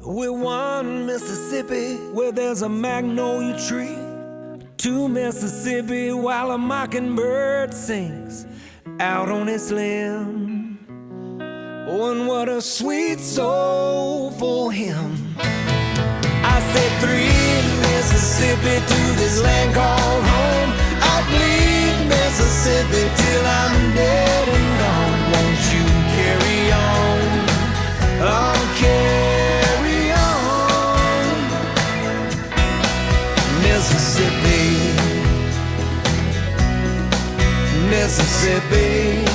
We're one Mississippi, where there's a magnolia tree. To Mississippi, while a mockingbird sings out on its limb. Oh, and what a sweet soulful hymn. I said 3 Mississippi to this land called home. I'll bleed Mississippi till I'm dead and gone. Won't you carry on? I'll carry on. Mississippi, Mississippi.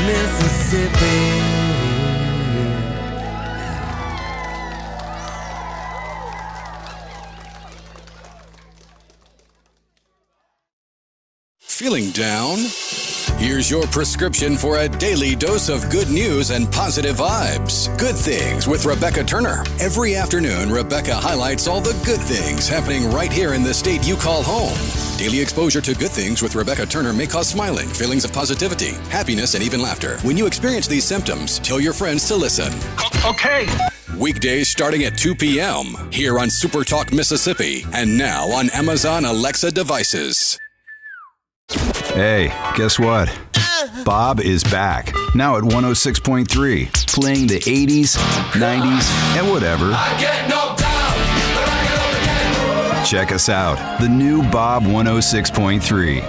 Mississippi. Feeling down? Here's your prescription for a daily dose of good news and positive vibes. Good Things with Rebecca Turner. Every afternoon, Rebecca highlights all the good things happening right here in the state you call home. Daily exposure to Good Things with Rebecca Turner may cause smiling, feelings of positivity, happiness, and even laughter. When you experience these symptoms, tell your friends to listen. Okay. Weekdays starting at 2 p.m. here on SuperTalk Mississippi and now on Amazon Alexa devices. Hey, guess what? Bob is back, now at 106.3, playing the 80s, 90s, and whatever. I get knocked down, but I get up again. Check us out, the new Bob 106.3.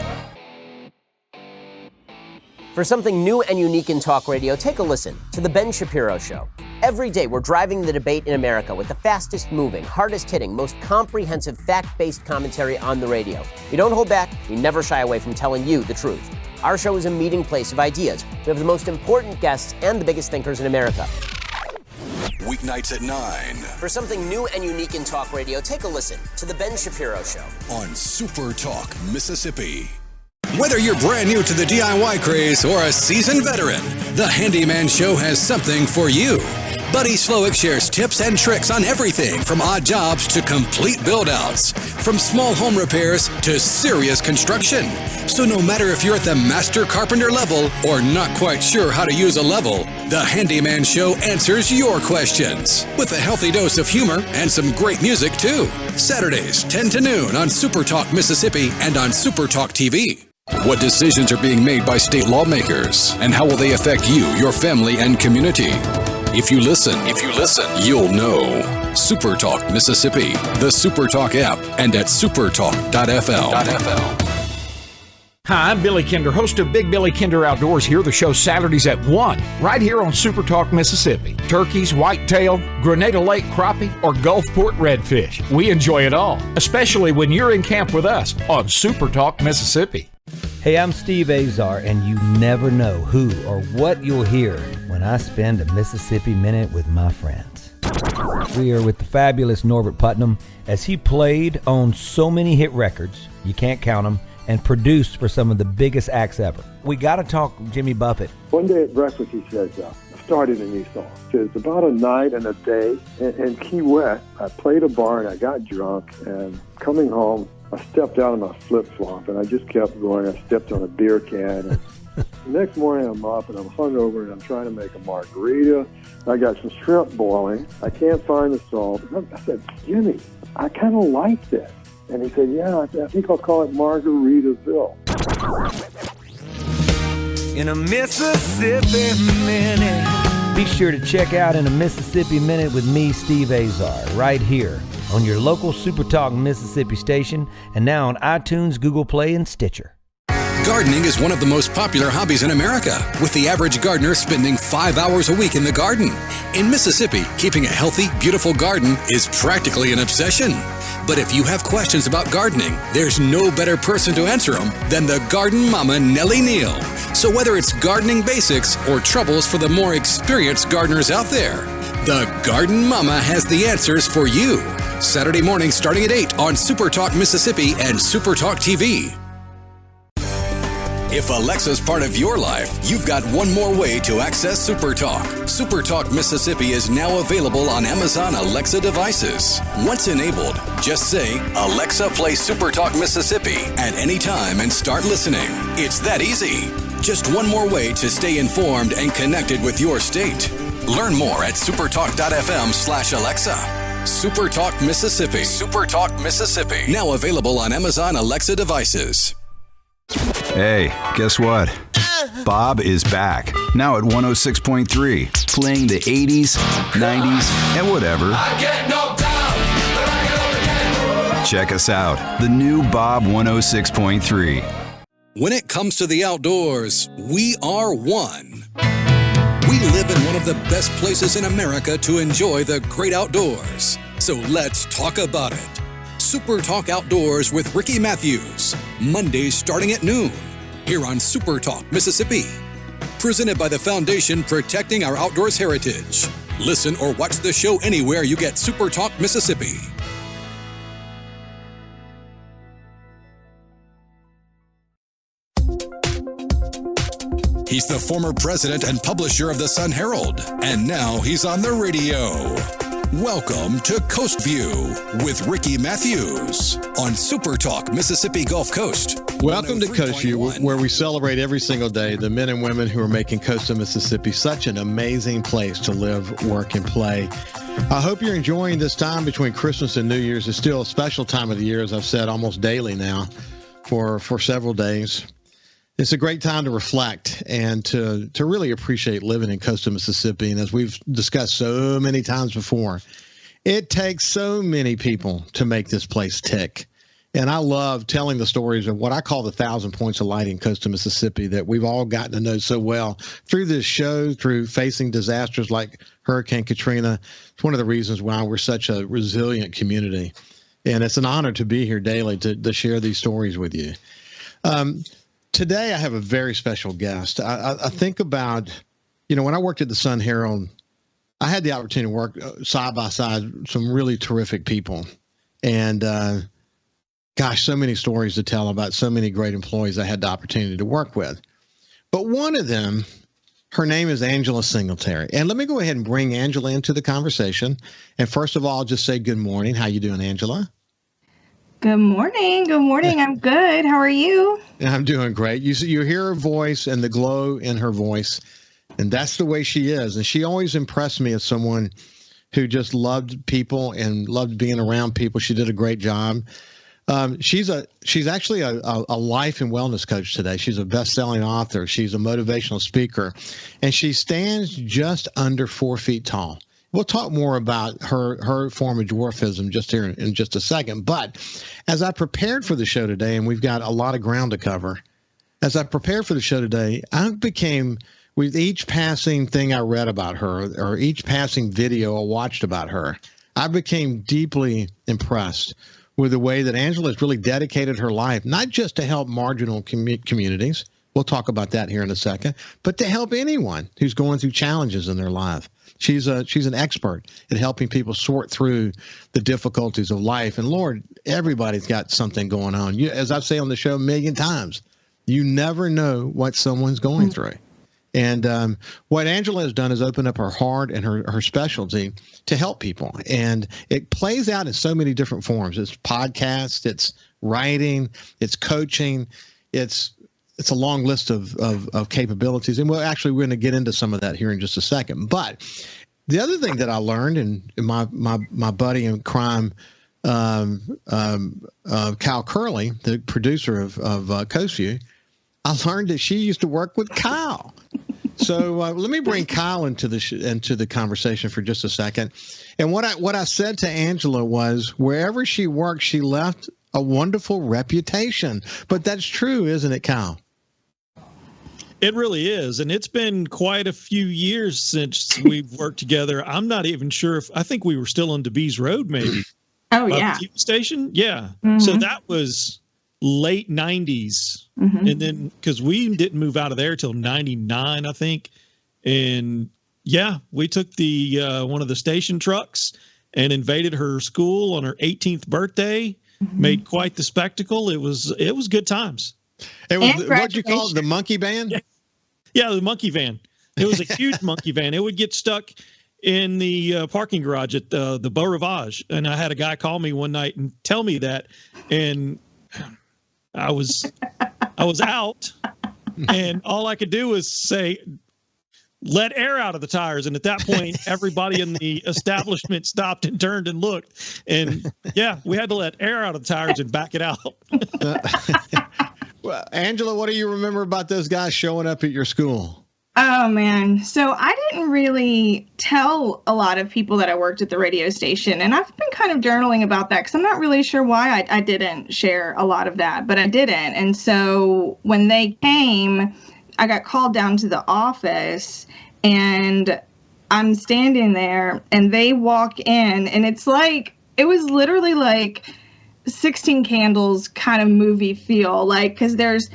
For something new and unique in talk radio, take a listen to The Ben Shapiro Show. Every day, we're driving the debate in America with the fastest moving, hardest hitting, most comprehensive, fact-based commentary on the radio. We don't hold back. We never shy away from telling you the truth. Our show is a meeting place of ideas. We have the most important guests and the biggest thinkers in America. Weeknights at 9 For something new and unique in talk radio, take a listen to The Ben Shapiro Show on SuperTalk Mississippi. Whether you're brand new to the DIY craze or a seasoned veteran, the Handyman Show has something for you. Buddy Slowick shares tips and tricks on everything from odd jobs to complete build-outs, from small home repairs to serious construction. So no matter if you're at the master carpenter level or not quite sure how to use a level, the Handyman Show answers your questions with a healthy dose of humor and some great music too. Saturdays, 10 to noon on SuperTalk Mississippi and on SuperTalk TV. What decisions are being made by state lawmakers, and how will they affect you, your family, and community? If you listen, you'll know. SuperTalk Mississippi, the SuperTalk app, and at supertalk.fl. Hi, I'm Billy Kinder, host of Big Billy Kinder Outdoors. Here the show Saturdays at 1, right here on SuperTalk Mississippi. Turkeys, whitetail, Grenada Lake crappie, or Gulfport redfish. We enjoy it all, especially when you're in camp with us on SuperTalk Mississippi. Hey, I'm Steve Azar, and you never know who or what you'll hear when I spend a Mississippi Minute with my friends. We are with the fabulous Norbert Putnam as he played on so many hit records, you can't count them, and produced for some of the biggest acts ever. We got to talk Jimmy Buffett. One day at breakfast, he says, I started a new song. He says, about a night and a day in Key West, I played a bar and I got drunk, and coming home, I stepped out of my flip-flop, and I just kept going. I stepped on a beer can. And the next morning, I'm up, and I'm hungover, and I'm trying to make a margarita. I got some shrimp boiling. I can't find the salt. I said, Jimmy, I kind of like this. And he said, yeah, I think I'll call it Margaritaville. In a Mississippi Minute. Be sure to check out In a Mississippi Minute with me, Steve Azar, right here on your local SuperTalk Mississippi station, and now on iTunes, Google Play, and Stitcher. Gardening is one of the most popular hobbies in America, with the average gardener spending 5 hours a week in the garden. In Mississippi, keeping a healthy, beautiful garden is practically an obsession. But if you have questions about gardening, there's no better person to answer them than the garden mama, Nellie Neal. So whether it's gardening basics or troubles for the more experienced gardeners out there, the Garden Mama has the answers for you. Saturday morning starting at 8 on SuperTalk Mississippi and SuperTalk TV. If Alexa's part of your life, you've got one more way to access SuperTalk. SuperTalk Mississippi is now available on Amazon Alexa devices. Once enabled, just say, Alexa, play SuperTalk Mississippi at any time and start listening. It's that easy. Just one more way to stay informed and connected with your state. Learn more at supertalk.fm/Alexa. SuperTalk Mississippi. SuperTalk Mississippi. Now available on Amazon Alexa devices. Hey, guess what? Bob is back. Now at 106.3, playing the 80s, 90s, and whatever. I get knocked down, but I get up again. Check us out. The new Bob 106.3. When it comes to the outdoors, we are one. We live in one of the best places in America to enjoy the great outdoors. So let's talk about it. Super Talk Outdoors with Ricky Matthews. Mondays starting at noon. Here on Super Talk Mississippi. Presented by the Foundation Protecting Our Outdoors Heritage. Listen or watch the show anywhere you get Super Talk Mississippi. He's the former president and publisher of the Sun Herald, and now he's on the radio. Welcome to Coast Vue with Ricky Matthews on Super Talk Mississippi Gulf Coast. Welcome to Coast Vue, where we celebrate every single day the men and women who are making coastal Mississippi such an amazing place to live, work, and play. I hope you're enjoying this time between Christmas and New Year's. It's still a special time of the year, as I've said almost daily now for several days. It's a great time to reflect and to really appreciate living in coastal Mississippi. And as we've discussed so many times before, it takes so many people to make this place tick. And I love telling the stories of what I call the 1,000 points of light in coastal Mississippi that we've all gotten to know so well through this show, through facing disasters like Hurricane Katrina. It's one of the reasons why we're such a resilient community. And it's an honor to be here daily to share these stories with you. Today, I have a very special guest. I think about, when I worked at the Sun Herald, I had the opportunity to work side by side with some really terrific people. And, so many stories to tell about so many great employees I had the opportunity to work with. But one of them, her name is Angela Singletary. And let me go ahead and bring Angela into the conversation. And first of all, just say good morning. How you doing, Angela? Good morning. Good morning. I'm good. How are you? I'm doing great. You hear her voice and the glow in her voice, and that's the way she is. And she always impressed me as someone who just loved people and loved being around people. She did a great job. She's actually a life and wellness coach today. She's a best-selling author. She's a motivational speaker, and she stands just under 4 feet tall. We'll talk more about her form of dwarfism just here in just a second. But as I prepared for the show today, and we've got a lot of ground to cover, as I prepared for the show today, with each passing thing I read about her or each passing video I watched about her, I became deeply impressed with the way that Angela has really dedicated her life, not just to help marginal communities. We'll talk about that here in a second, but to help anyone who's going through challenges in their life. She's an expert at helping people sort through the difficulties of life. And Lord, everybody's got something going on. As I've said on the show a million times, you never know what someone's going through. And what Angela has done is open up her heart and her specialty to help people. And it plays out in so many different forms. It's podcasts, it's writing, it's coaching, it's a long list of capabilities. And we're going to get into some of that here in just a second. But the other thing that I learned, and my buddy in crime, Kyle Curley, the producer of Coast Vue, I learned that she used to work with Kyle. So let me bring Kyle into the conversation for just a second. And what I said to Angela was, wherever she worked, she left a wonderful reputation. But that's true, isn't it, Kyle? It really is. And it's been quite a few years since we've worked together. I'm not even sure I think we were still on DeBees Road, maybe. Oh, yeah. The TV station? Yeah. Mm-hmm. So that was late 90s. Mm-hmm. And then because we didn't move out of there till 99, I think. And yeah, we took the one of the station trucks and invaded her school on her 18th birthday, made quite the spectacle. It was good times. It was, what'd you call it, the monkey van? Yeah, the monkey van. It was a huge monkey van. It would get stuck in the parking garage at the Beau Rivage. And I had a guy call me one night and tell me that. And I was out And all I could do was say, let air out of the tires. And at that point, everybody in the establishment stopped and turned and looked. And yeah, we had to let air out of the tires and back it out. Well, Angela, what do you remember about those guys showing up at your school? Oh, man. So I didn't really tell a lot of people that I worked at the radio station. And I've been kind of journaling about that because I'm not really sure why I didn't share a lot of that, but I didn't. And so when they came, I got called down to the office and I'm standing there and they walk in and it's like, it was literally like 16 Candles kind of movie feel, like, because there's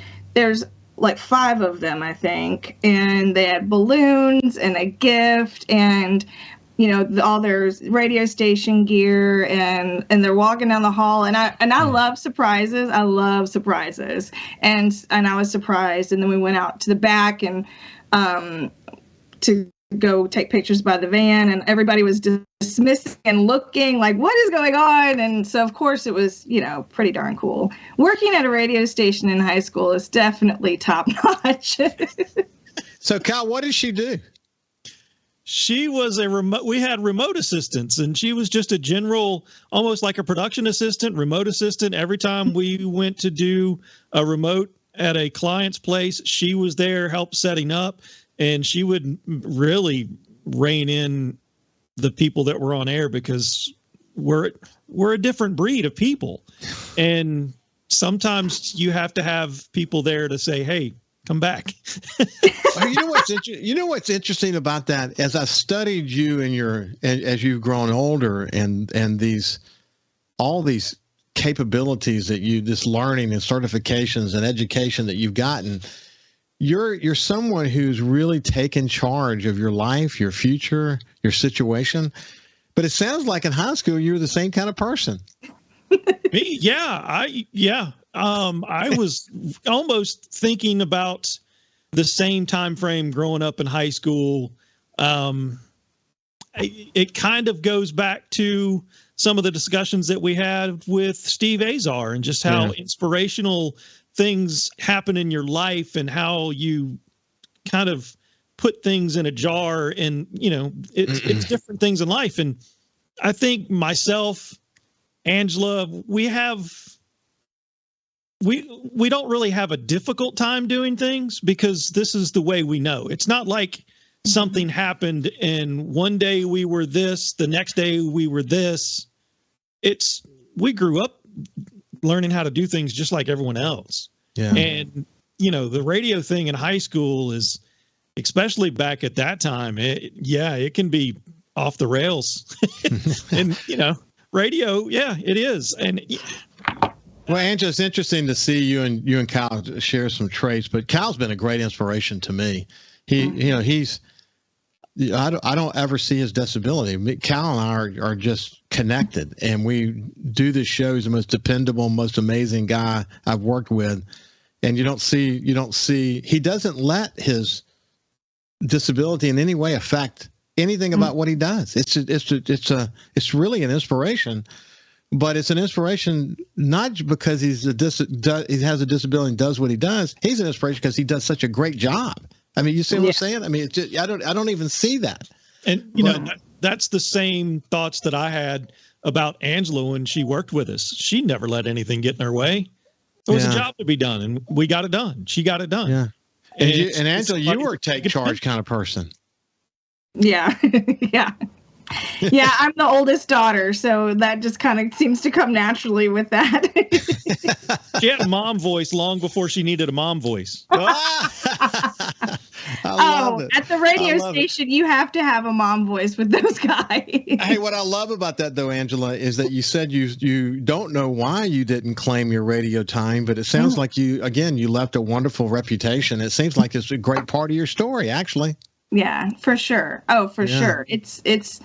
like 5 of them, I think, and they had balloons and a gift and, you know, all their radio station gear, and they're walking down the hall, and I love surprises. I love surprises, and I was surprised, and then we went out to the back and to go take pictures by the van, and everybody was dismissing and looking like, what is going on? And so, of course, it was, you know, pretty darn cool. Working at a radio station in high school is definitely top notch. So, Kyle, what did she do? She was we had remote assistants, and she was just a general, almost like a production assistant, remote assistant. Every time we went to do a remote at a client's place, she was there, help setting up. And she would really rein in the people that were on air because we're a different breed of people. And sometimes you have to have people there to say, hey, come back. Well, you know what's interesting about that? As I studied you as you've grown older and all these capabilities that this learning and certifications and education that you've gotten, you're someone who's really taken charge of your life, your future, your situation. But it sounds like in high school you were the same kind of person. Me? Yeah. I was almost thinking about the same time frame growing up in high school. It kind of goes back to some of the discussions that we had with Steve Azar and just how inspirational things happen in your life and how you kind of put things in a jar, and, you know, it's different things in life. And I think myself, Angela, we don't really have a difficult time doing things because this is the way we know. It's not like something happened and one day we were this, the next day we were this. We grew up learning how to do things just like everyone else. Yeah. And, you know, the radio thing in high school is, especially back at that time, it can be off the rails. And, you know, radio, it is. And well, Angela, it's interesting to see you and Kyle share some traits, but Kyle's been a great inspiration to me. I don't ever see his disability. Kyle and I are just connected, and we do this show. He's the most dependable, most amazing guy I've worked with. And you don't see, he doesn't let his disability in any way affect anything about what he does. It's really an inspiration, but it's an inspiration not because he has a disability and does what he does. He's an inspiration because he does such a great job. I mean, you see what I'm saying? I mean, it's just, I don't even see that. And you know, that's the same thoughts that I had about Angela when she worked with us. She never let anything get in her way. There was a job to be done, and we got it done. She got it done. Yeah. And Angela, you were a take charge kind of person. Yeah. Yeah. Yeah, I'm the oldest daughter, so that just kind of seems to come naturally with that. She had a mom voice long before she needed a mom voice. I love it. At the radio station, you have to have a mom voice with those guys. Hey, what I love about that, though, Angela, is that you said you don't know why you didn't claim your radio time, but it sounds like you left a wonderful reputation. It seems like it's a great part of your story, actually. Yeah, for sure. Oh, for sure. It's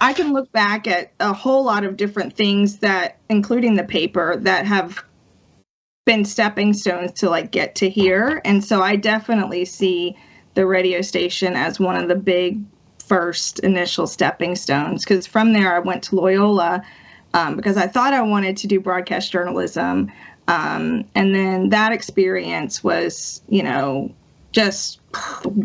I can look back at a whole lot of different things that, including the paper, that have been stepping stones to like get to here. And so I definitely see the radio station as one of the big first initial stepping stones, because from there I went to Loyola because I thought I wanted to do broadcast journalism. And then that experience was, just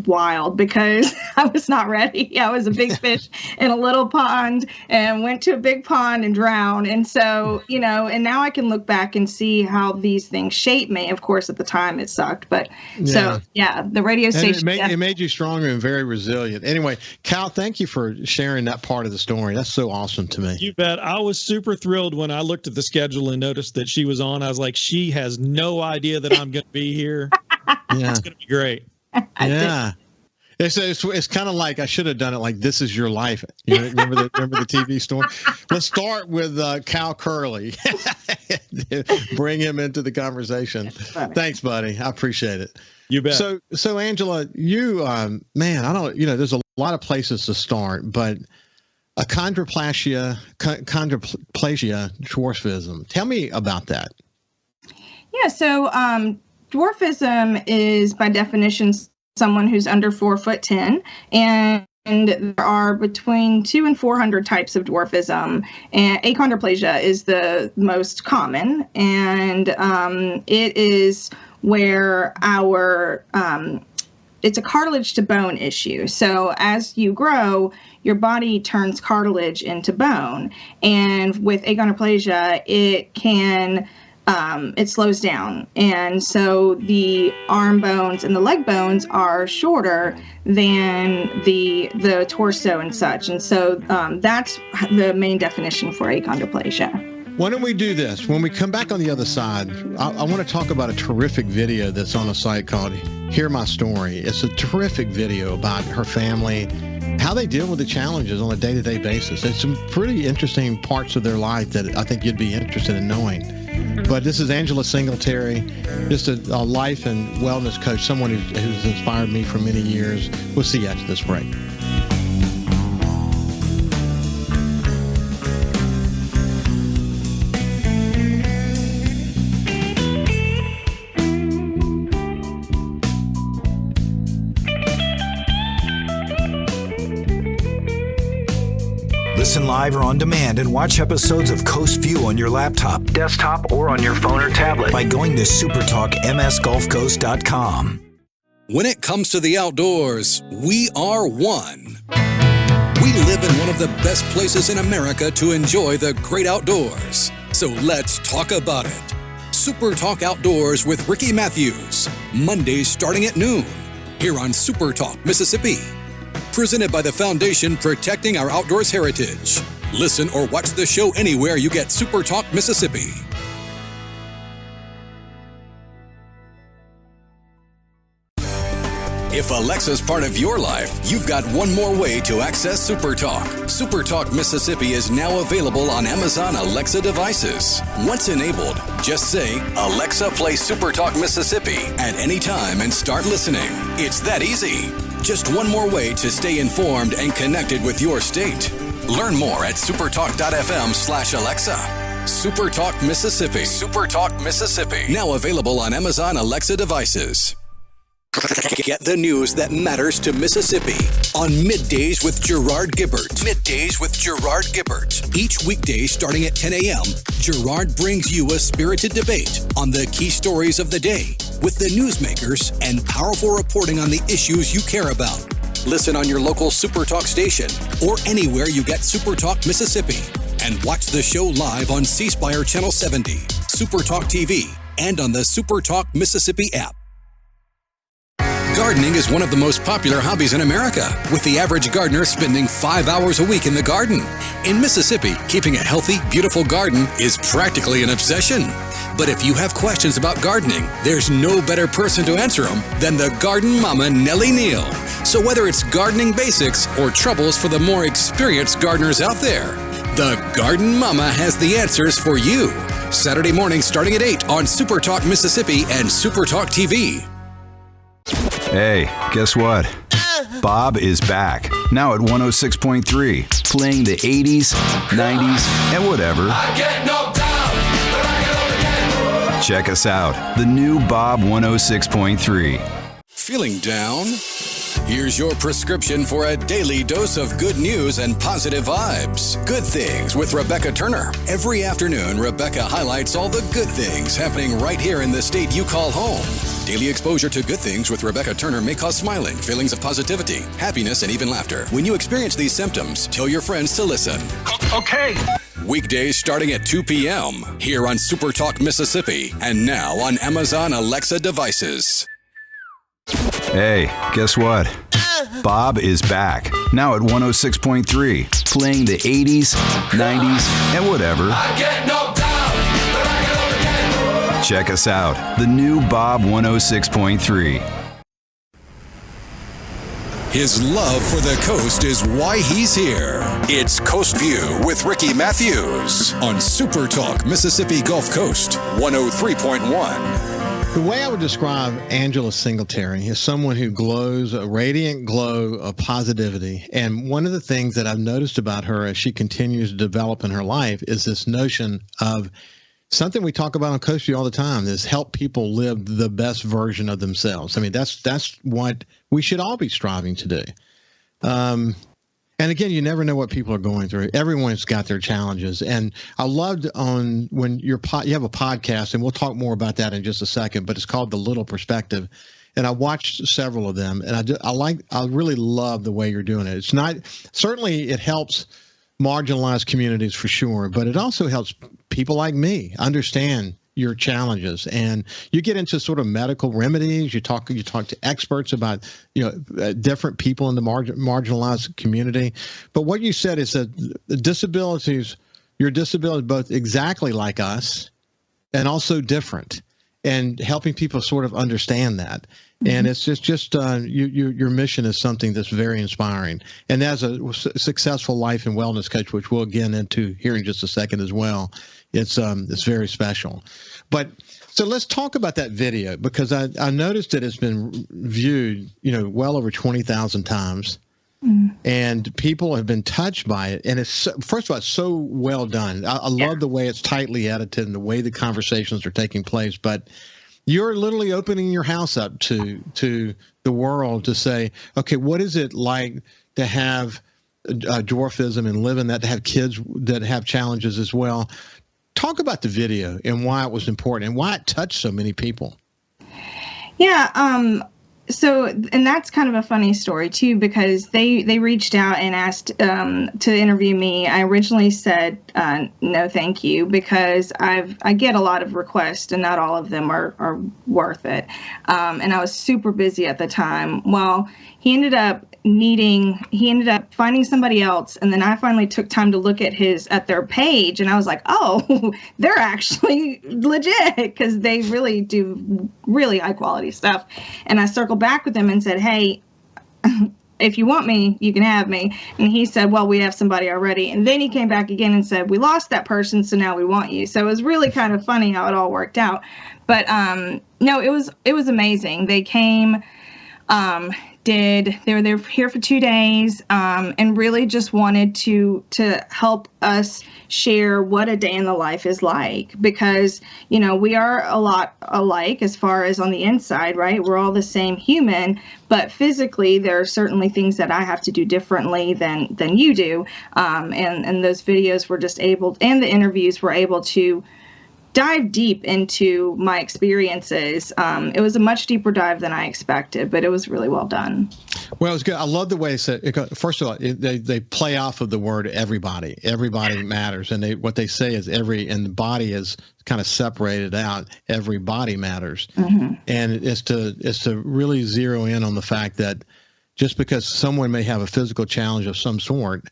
wild because I was not ready. I was a big fish in a little pond and went to a big pond and drowned. And so, and now I can look back and see how these things shape me. Of course, at the time it sucked, but the radio station. It made you stronger and very resilient. Anyway, Cal, thank you for sharing that part of the story. That's so awesome to me. You bet. I was super thrilled when I looked at the schedule and noticed that she was on. I was like, she has no idea that I'm going to be here. Yeah. It's going to be great. Yeah. It's kind of like I should have done it like This Is Your Life. Remember the TV story? Let's start with Cal Curley. Bring him into the conversation. Thanks, buddy. I appreciate it. You bet. So Angela, you there's a lot of places to start, but chondroplasia, dwarfism. Tell me about that. Yeah. So dwarfism is, by definition, someone who's under 4'10", and there are between 200 and 400 types of dwarfism, and achondroplasia is the most common, and it is where it's a cartilage to bone issue. So as you grow, your body turns cartilage into bone, and with achondroplasia, it can it slows down. And so the arm bones and the leg bones are shorter than the torso and such. And so that's the main definition for achondroplasia. Why don't we do this? When we come back on the other side, I want to talk about a terrific video that's on a site called Hear My Story. It's a terrific video about her family, how they deal with the challenges on a day-to-day basis. It's some pretty interesting parts of their life that I think you'd be interested in knowing. But this is Angela Singletary, just a life and wellness coach, someone who's inspired me for many years. We'll see you after this break. Listen live or on demand and watch episodes of Coast Vue on your laptop, desktop, or on your phone or tablet by going to supertalkmsgulfcoast.com. When it comes to the outdoors, we are one. We live in one of the best places in America to enjoy the great outdoors. So let's talk about it. Super Talk Outdoors with Ricky Matthews. Mondays starting at noon. Here on Super Talk, Mississippi. Presented by the Foundation Protecting Our Outdoors Heritage. Listen or watch the show anywhere you get Super Talk Mississippi. If Alexa's part of your life, you've got one more way to access SuperTalk. SuperTalk Mississippi is now available on Amazon Alexa devices. Once enabled, just say, Alexa, play SuperTalk Mississippi at any time and start listening. It's that easy. Just one more way to stay informed and connected with your state. Learn more at supertalk.fm/Alexa. SuperTalk Mississippi. SuperTalk Mississippi. Now available on Amazon Alexa devices. Get the news that matters to Mississippi on Middays with Gerard Gibbert. Middays with Gerard Gibbert. Each weekday starting at 10 a.m., Gerard brings you a spirited debate on the key stories of the day with the newsmakers and powerful reporting on the issues you care about. Listen on your local SuperTalk station or anywhere you get SuperTalk Mississippi. And watch the show live on C Spire Channel 70, SuperTalk TV, and on the SuperTalk Mississippi app. Gardening is one of the most popular hobbies in America, with the average gardener spending 5 hours a week in the garden. In Mississippi, keeping a healthy, beautiful garden is practically an obsession. But if you have questions about gardening, there's no better person to answer them than the garden mama, Nellie Neal. So whether it's gardening basics or troubles for the more experienced gardeners out there, the Garden Mama has the answers for you. Saturday morning starting at 8 on SuperTalk Mississippi and SuperTalk TV. Hey, guess what? Bob is back, now at 106.3, playing the 80s, 90s, and whatever. I get knocked down, but I get up again. Check us out, the new Bob 106.3. Feeling down? Here's your prescription for a daily dose of good news and positive vibes. Good Things with Rebecca Turner. Every afternoon, Rebecca highlights all the good things happening right here in the state you call home. Daily exposure to Good Things with Rebecca Turner may cause smiling, feelings of positivity, happiness, and even laughter. When you experience these symptoms, tell your friends to listen. Okay. Weekdays starting at 2 p.m. here on SuperTalk Mississippi and now on Amazon Alexa devices. Hey, guess what? Bob is back. Now at 106.3, playing the 80s, 90s, and whatever. Check us out. The new Bob 106.3. His love for the coast is why he's here. It's Coast Vue with Ricky Matthews on SuperTalk Mississippi Gulf Coast 103.1. The way I would describe Angela Singletary is someone who glows a radiant glow of positivity. And one of the things that I've noticed about her as she continues to develop in her life is this notion of something we talk about on Coast View all the time, is help people live the best version of themselves. I mean, that's what we should all be striving to do. And again, you never know what people are going through. Everyone's got their challenges. And I loved when you have a podcast, and we'll talk more about that in just a second, but it's called The Little Perspective. And I watched several of them, and I really love the way you're doing it. It's not, certainly it helps marginalized communities for sure, but it also helps people like me understand your challenges, and you get into sort of medical remedies. You talk to experts about different people in the marginalized community. But what you said is that your disability is both exactly like us and also different, and helping people sort of understand that. And it's just your mission is something that's very inspiring. And as a successful life and wellness coach, which we'll get into here in just a second as well, it's very special. But so let's talk about that video, because I noticed that it's been viewed, well over 20,000 times. And people have been touched by it. And it's, first of all, it's so well done. I love the way it's tightly edited and the way the conversations are taking place. But you're literally opening your house up to the world to say, okay, what is it like to have dwarfism and live in that, to have kids that have challenges as well? Talk about the video and why it was important and why it touched so many people. Yeah. So, and that's kind of a funny story too, because they reached out and asked to interview me. I originally said no, thank you, because I get a lot of requests and not all of them are worth it. And I was super busy at the time. Well, he ended up finding somebody else, and then I finally took time to look at their page, and I was like, oh, they're actually legit, because they really do really high quality stuff. And I circled back with them and said, hey, if you want me, you can have me. And he said, well, we have somebody already. And then he came back again and said, we lost that person, so now we want you. So it was really kind of funny how it all worked out. But no, it was amazing. They came, they were there here for 2 days, and really just wanted to help us share what a day in the life is like, because we are a lot alike as far as on the inside, right? We're all the same human, but physically there are certainly things that I have to do differently than you do, and those videos were just able, and the interviews were able to dive deep into my experiences. It was a much deeper dive than I expected, but it was really well done. Well, it was good. I love the way it said. First of all, they play off of the word everybody. Everybody matters, and what they say is and the body is kind of separated out. Everybody matters, and it's to really zero in on the fact that just because someone may have a physical challenge of some sort,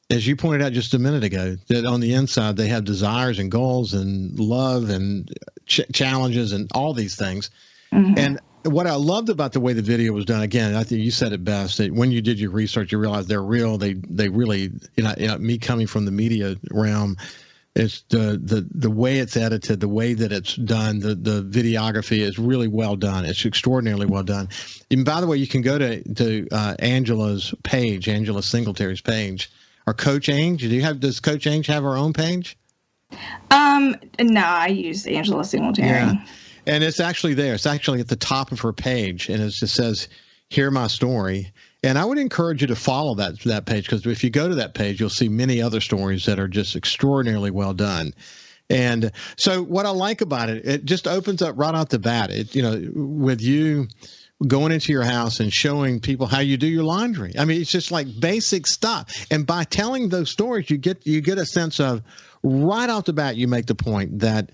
as you pointed out just a minute ago, that on the inside they have desires and goals and love and challenges and all these things. And what I loved about the way the video was done, again, I think you said it best, that when you did your research, you realized they're real. They really, me coming from the media realm, it's the way it's edited, the way that it's done, the videography is really well done. It's extraordinarily well done. And by the way, you can go to Angela's page, Angela Singletary's page. Or Coach Ange, does Coach Ange have her own page? No, I use Angela Singletary. Yeah. And it's actually there. It's actually at the top of her page, and it just says, hear my story. And I would encourage you to follow that page, because if you go to that page, you'll see many other stories that are just extraordinarily well done. And so what I like about it, it just opens up right off the bat. It, with you going into your house and showing people how you do your laundry. I mean, it's just like basic stuff. And by telling those stories, you get a sense of, right off the bat, you make the point that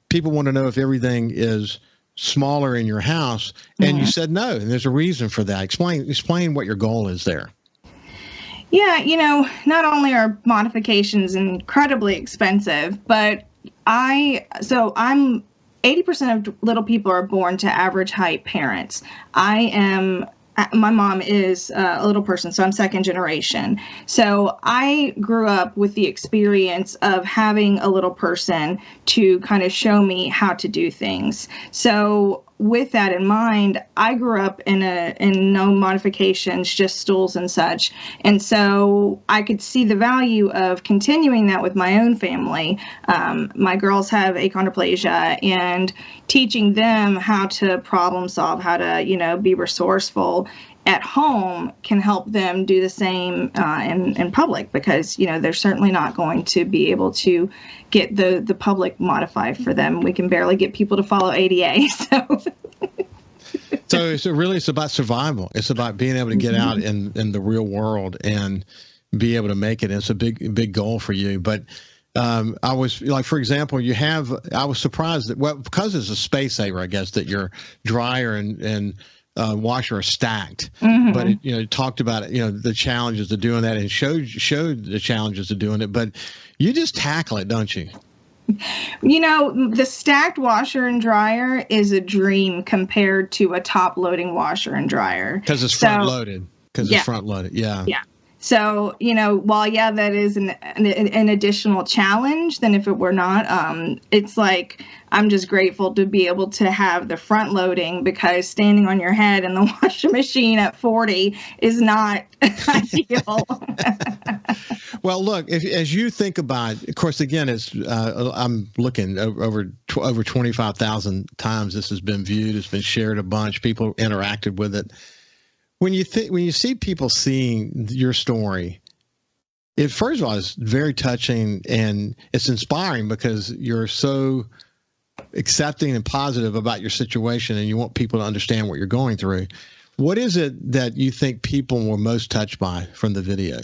people want to know if everything is smaller in your house. And you said no, and there's a reason for that. Explain what your goal is there. Yeah, not only are modifications incredibly expensive, but I'm 80% of little people are born to average height parents. My mom is a little person, so I'm second generation. So I grew up with the experience of having a little person to kind of show me how to do things. So with that in mind, I grew up in no modifications, just stools and such. And so I could see the value of continuing that with my own family. My girls have achondroplasia, and teaching them how to problem solve, how to, be resourceful at home can help them do the same in public, because they're certainly not going to be able to get the public modified for them. We can barely get people to follow ADA. So it's about survival. It's about being able to get out in the real world and be able to make it. It's a big goal for you. But I was like, for example, I was surprised that, well, because it's a space saver, I guess, that your dryer and washer are stacked. But it talked about it, the challenges of doing that, and showed the challenges of doing it. But you just tackle it, don't you? The stacked washer and dryer is a dream compared to a top loading washer and dryer. Because it's front loaded. It's front loaded. Yeah. Yeah. So, while, that is an additional challenge than if it were not, it's like, I'm just grateful to be able to have the front loading, because standing on your head in the washing machine at 40 is not ideal. Well, look, as you think about, of course, again, I'm looking over 25,000 times this has been viewed. It's been shared a bunch. People interacted with it. When you see people seeing your story, first of all, it's very touching, and it's inspiring, because you're so accepting and positive about your situation, and you want people to understand what you're going through. What is it that you think people were most touched by from the video?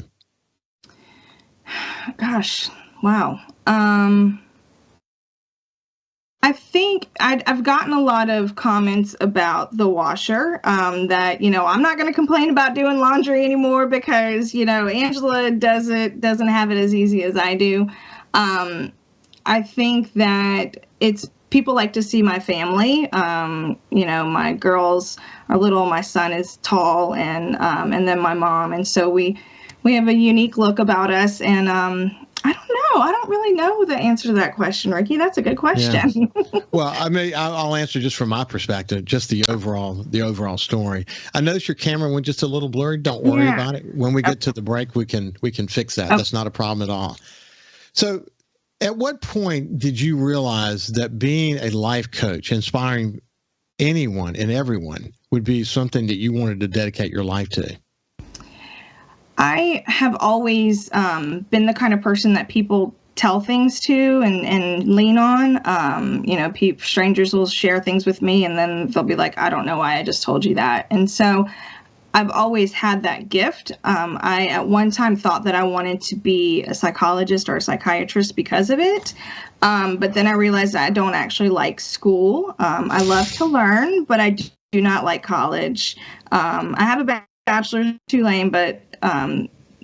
Gosh, wow. I think I've gotten a lot of comments about the washer, that, I'm not going to complain about doing laundry anymore, because, Angela doesn't have it as easy as I do. I think that people like to see my family. My girls are little, my son is tall, and then my mom. And so we have a unique look about us. And I don't know. I don't really know the answer to that question, Ricky. That's a good question. Yeah. Well, I'll answer just from my perspective, just the overall story. I noticed your camera went just a little blurry. Don't worry about it. When we get to the break, we can fix that. That's not a problem at all. So, at what point did you realize that being a life coach, inspiring anyone and everyone, would be something that you wanted to dedicate your life to? I have always been the kind of person that people tell things to and lean on. Strangers will share things with me, and then they'll be like, I don't know why I just told you that. And so I've always had that gift. I, at one time, thought that I wanted to be a psychologist or a psychiatrist because of it. But then I realized that I don't actually like school. I love to learn, but I do not like college. I have a bachelor's in Tulane, but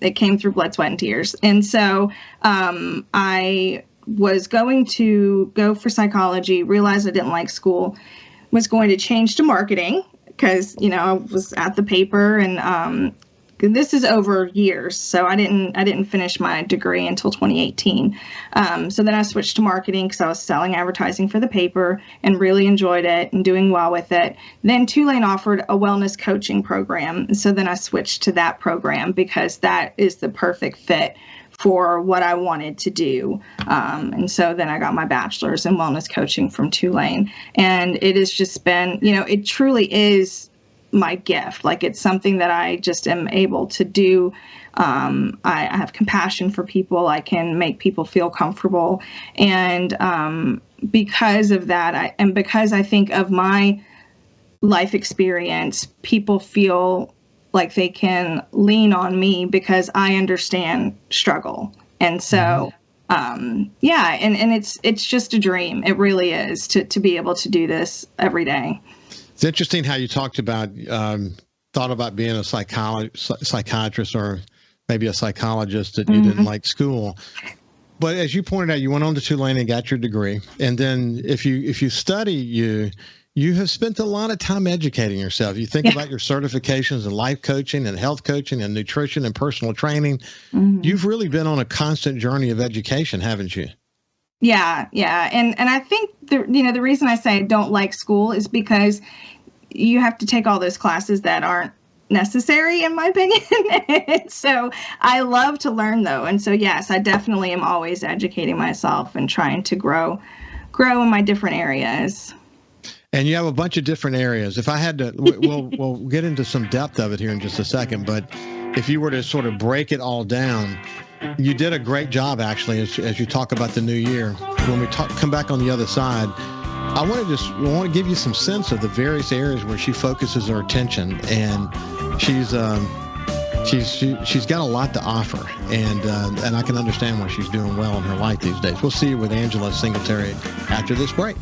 it came through blood, sweat, and tears. And so I was going to go for psychology, realized I didn't like school, was going to change to marketing, because, I was at the paper, and this is over years. So I didn't finish my degree until 2018. So then I switched to marketing, because I was selling advertising for the paper and really enjoyed it and doing well with it. Then Tulane offered a wellness coaching program. So then I switched to that program, because that is the perfect fit for what I wanted to do. And so then I got my bachelor's in wellness coaching from Tulane. And it has just been, it truly is my gift. Like, it's something that I just am able to do. I have compassion for people. I can make people feel comfortable. And because of that, because I think of my life experience, people feel like they can lean on me because I understand struggle. And so, and it's just a dream. It really is to be able to do this every day. It's interesting how you talked about, thought about being a psychiatrist or maybe a psychologist that you didn't like school. But as you pointed out, you went on to Tulane and got your degree. And then if you study, you have spent a lot of time educating yourself. You think about your certifications in life coaching and health coaching and nutrition and personal training. You've really been on a constant journey of education, haven't you? Yeah. And I think the reason I say I don't like school is because you have to take all those classes that aren't necessary, in my opinion. So I love to learn, though. And so, yes, I definitely am always educating myself and trying to grow in my different areas. And you have a bunch of different areas. If I had to, we'll get into some depth of it here in just a second. But if you were to sort of break it all down, you did a great job, actually, as you talk about the new year. When we come back on the other side, I want to give you some sense of the various areas where she focuses her attention, and she's got a lot to offer, and I can understand why she's doing well in her life these days. We'll see you with Angela Singletary after this break.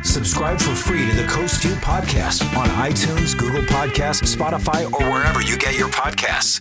Subscribe for free to the Coast Vue podcast on iTunes, Google Podcasts, Spotify, or wherever you get your podcasts.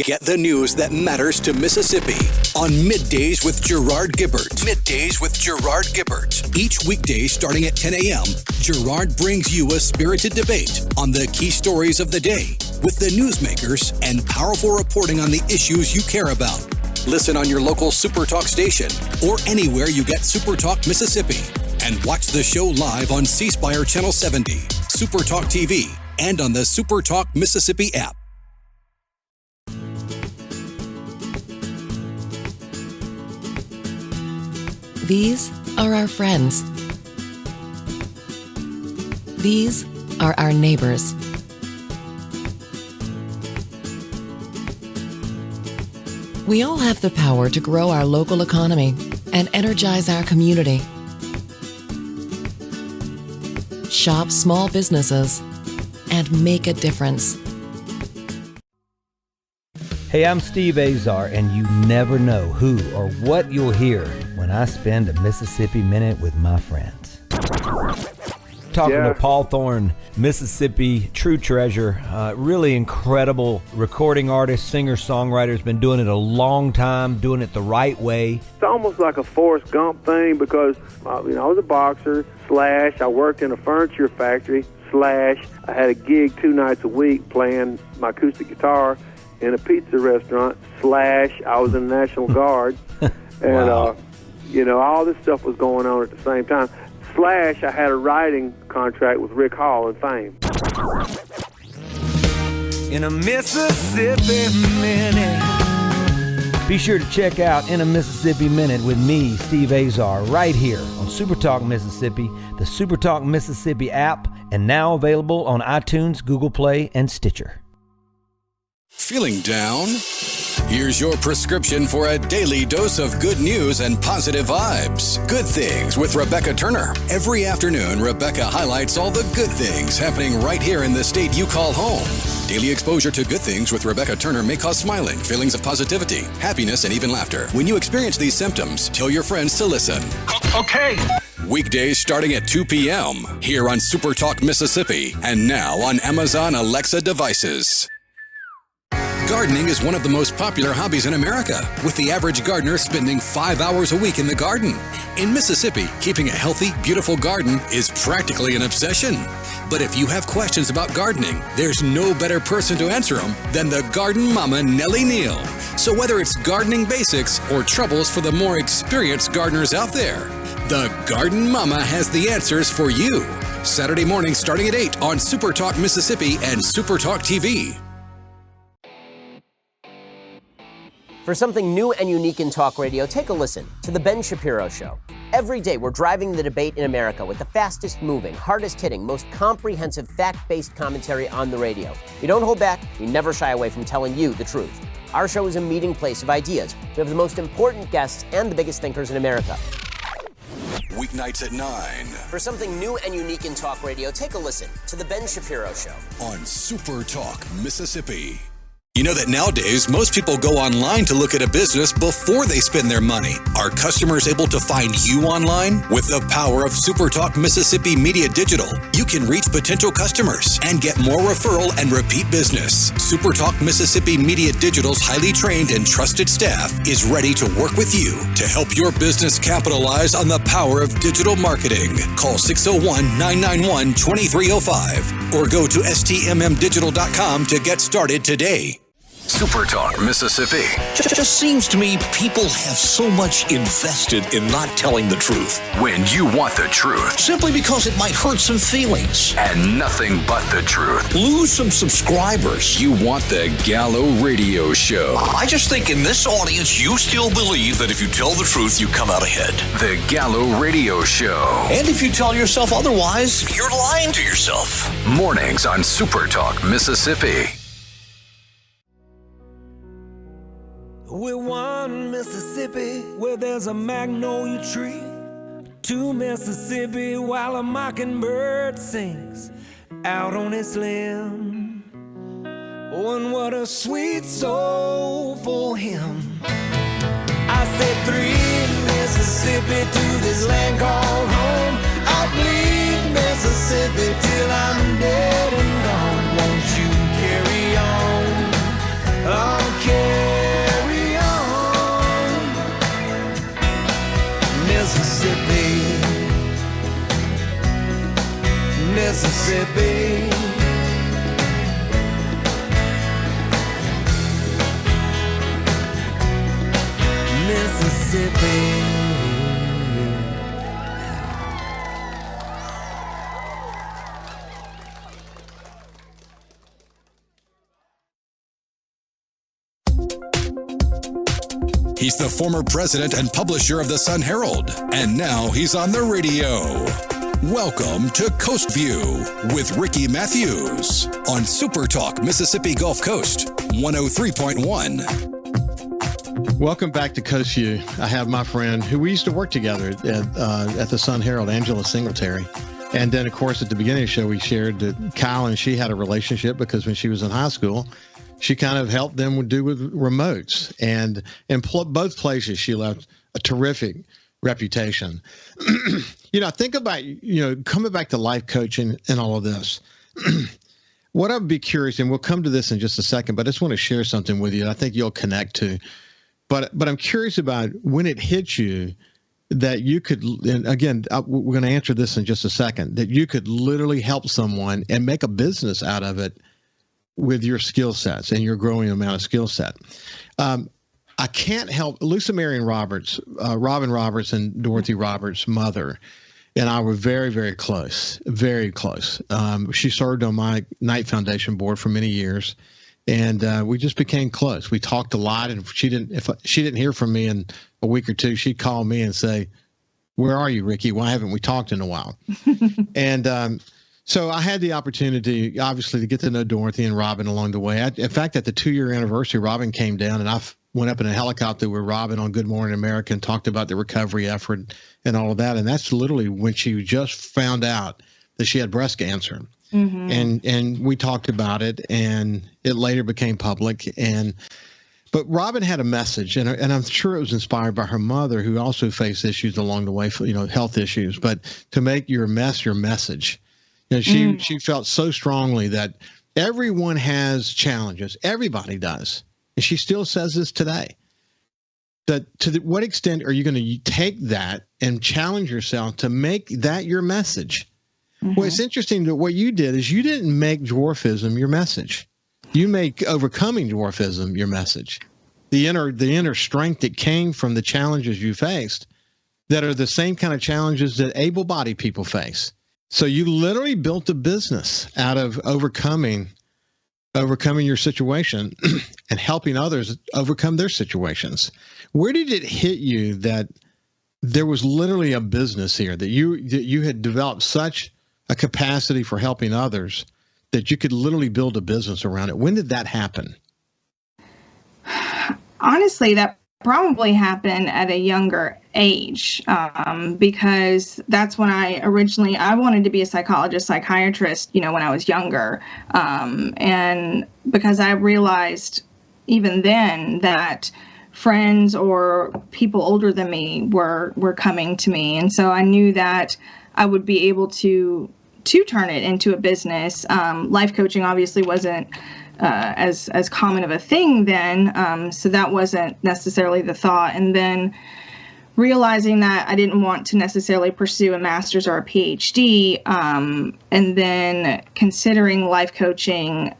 Get the news that matters to Mississippi on Middays with Gerard Gibbert. Middays with Gerard Gibbert. Each weekday starting at 10 a.m., Gerard brings you a spirited debate on the key stories of the day with the newsmakers and powerful reporting on the issues you care about. Listen on your local SuperTalk station or anywhere you get SuperTalk Mississippi. And watch the show live on C Spire Channel 70, SuperTalk TV, and on the SuperTalk Mississippi app. These are our friends. These are our neighbors. We all have the power to grow our local economy and energize our community. Shop small businesses and make a difference. Hey, I'm Steve Azar, and you never know who or what you'll hear when I spend a Mississippi Minute with my friends. Talking to Paul Thorne, Mississippi true treasure, really incredible recording artist, singer-songwriter, has been doing it a long time, doing it the right way. It's almost like a Forrest Gump thing because, I was a boxer, / I worked in a furniture factory, / I had a gig 2 nights a week playing my acoustic guitar in a pizza restaurant, / I was in the National Guard. And, Wow. All this stuff was going on at the same time. / I had a writing contract with Rick Hall and Fame. In a Mississippi Minute. Be sure to check out In a Mississippi Minute with me, Steve Azar, right here on SuperTalk Mississippi, the SuperTalk Mississippi app, and now available on iTunes, Google Play, and Stitcher. Feeling down? Here's your prescription for a daily dose of good news and positive vibes. Good Things with Rebecca Turner. Every afternoon, Rebecca highlights all the good things happening right here in the state you call home. Daily exposure to Good Things with Rebecca Turner may cause smiling, feelings of positivity, happiness, and even laughter. When you experience these symptoms, tell your friends to listen. Okay. Weekdays starting at 2 p.m. here on SuperTalk Mississippi and now on Amazon Alexa devices. Gardening is one of the most popular hobbies in America, with the average gardener spending 5 hours a week in the garden. In Mississippi, keeping a healthy, beautiful garden is practically an obsession. But if you have questions about gardening, there's no better person to answer them than the garden mama, Nellie Neal. So whether it's gardening basics or troubles for the more experienced gardeners out there, the Garden Mama has the answers for you. Saturday morning starting at 8 on SuperTalk Mississippi and SuperTalk TV. For something new and unique in talk radio, take a listen to The Ben Shapiro Show. Every day, we're driving the debate in America with the fastest moving, hardest hitting, most comprehensive, fact-based commentary on the radio. We don't hold back. We never shy away from telling you the truth. Our show is a meeting place of ideas. We have the most important guests and the biggest thinkers in America. Weeknights at 9. For something new and unique in talk radio, take a listen to The Ben Shapiro Show On SuperTalk Mississippi. You know that nowadays, most people go online to look at a business before they spend their money. Are customers able to find you online? With the power of SuperTalk Mississippi Media Digital, you can reach potential customers and get more referral and repeat business. SuperTalk Mississippi Media Digital's highly trained and trusted staff is ready to work with you to help your business capitalize on the power of digital marketing. Call 601-991-2305 or go to stmmdigital.com to get started today. SuperTalk Mississippi. Just seems to me people have so much invested in not telling the truth. When you want the truth. Simply because it might hurt some feelings. And nothing but the truth. Lose some subscribers. You want the Gallo Radio Show. I just think in this audience, you still believe that if you tell the truth, you come out ahead. The Gallo Radio Show. And if you tell yourself otherwise, you're lying to yourself. Mornings on SuperTalk Mississippi. We're one Mississippi where there's a magnolia tree. To Mississippi while a mockingbird sings out on its limb. Oh, and what a sweet soulful hymn. I said 3 Mississippi to this land called home. I'll bleed Mississippi till I'm dead and gone. Won't you carry on? I'll carry Mississippi, Mississippi. Mississippi. He's the former president and publisher of the Sun Herald, and now he's on the radio. Welcome to Coast Vue with Ricky Matthews on SuperTalk Mississippi Gulf Coast 103.1. Welcome back to Coast Vue. I have my friend who we used to work together at the Sun Herald, Angela Singletary. And then, of course, at the beginning of the show, we shared that Kyle and she had a relationship because when she was in high school, she kind of helped them do with remotes. And in both places, she left a terrific reputation. Think about, coming back to life coaching and all of this. What I'd be curious, and we'll come to this in just a second, but I just want to share something with you that I think you'll connect to. But I'm curious about when it hit you that you could, and again, we're going to answer this in just a second, that you could literally help someone and make a business out of it with your skill sets and your growing amount of skill set. I can't help, Lisa Marion Roberts, Robin Roberts and Dorothy Roberts' mother, and I were very, very close, very close. She served on my Knight Foundation board for many years, and we just became close. We talked a lot, and if she didn't hear from me in a week or two, she'd call me and say, "Where are you, Ricky? Why haven't we talked in a while?" And so I had the opportunity, obviously, to get to know Dorothy and Robin along the way. In fact, at the 2-year anniversary, Robin came down, and I went up in a helicopter with Robin on Good Morning America and talked about the recovery effort and all of that. And that's literally when she just found out that she had breast cancer. Mm-hmm. And we talked about it, and it later became public. But Robin had a message, and I'm sure it was inspired by her mother, who also faced issues along the way, health issues. But to make your mess your message. She felt so strongly that Everyone has challenges. Everybody does. And she still says this today. That what extent are you going to take that and challenge yourself to make that your message? Mm-hmm. Well, it's interesting that what you did is you didn't make dwarfism your message. You make overcoming dwarfism your message. The inner strength that came from the challenges you faced that are the same kind of challenges that able-bodied people face. So you literally built a business out of overcoming your situation and helping others overcome their situations. Where did it hit you that there was literally a business here, that you had developed such a capacity for helping others that you could literally build a business around it? When did that happen? Honestly, that probably happened at a younger age, because that's when I wanted to be a psychiatrist, when I was younger. And because I realized even then that friends or people older than me were coming to me. And so I knew that I would be able to turn it into a business. Life coaching obviously wasn't as common of a thing then, so that wasn't necessarily the thought. And then realizing that I didn't want to necessarily pursue a master's or a PhD, and then considering life coaching,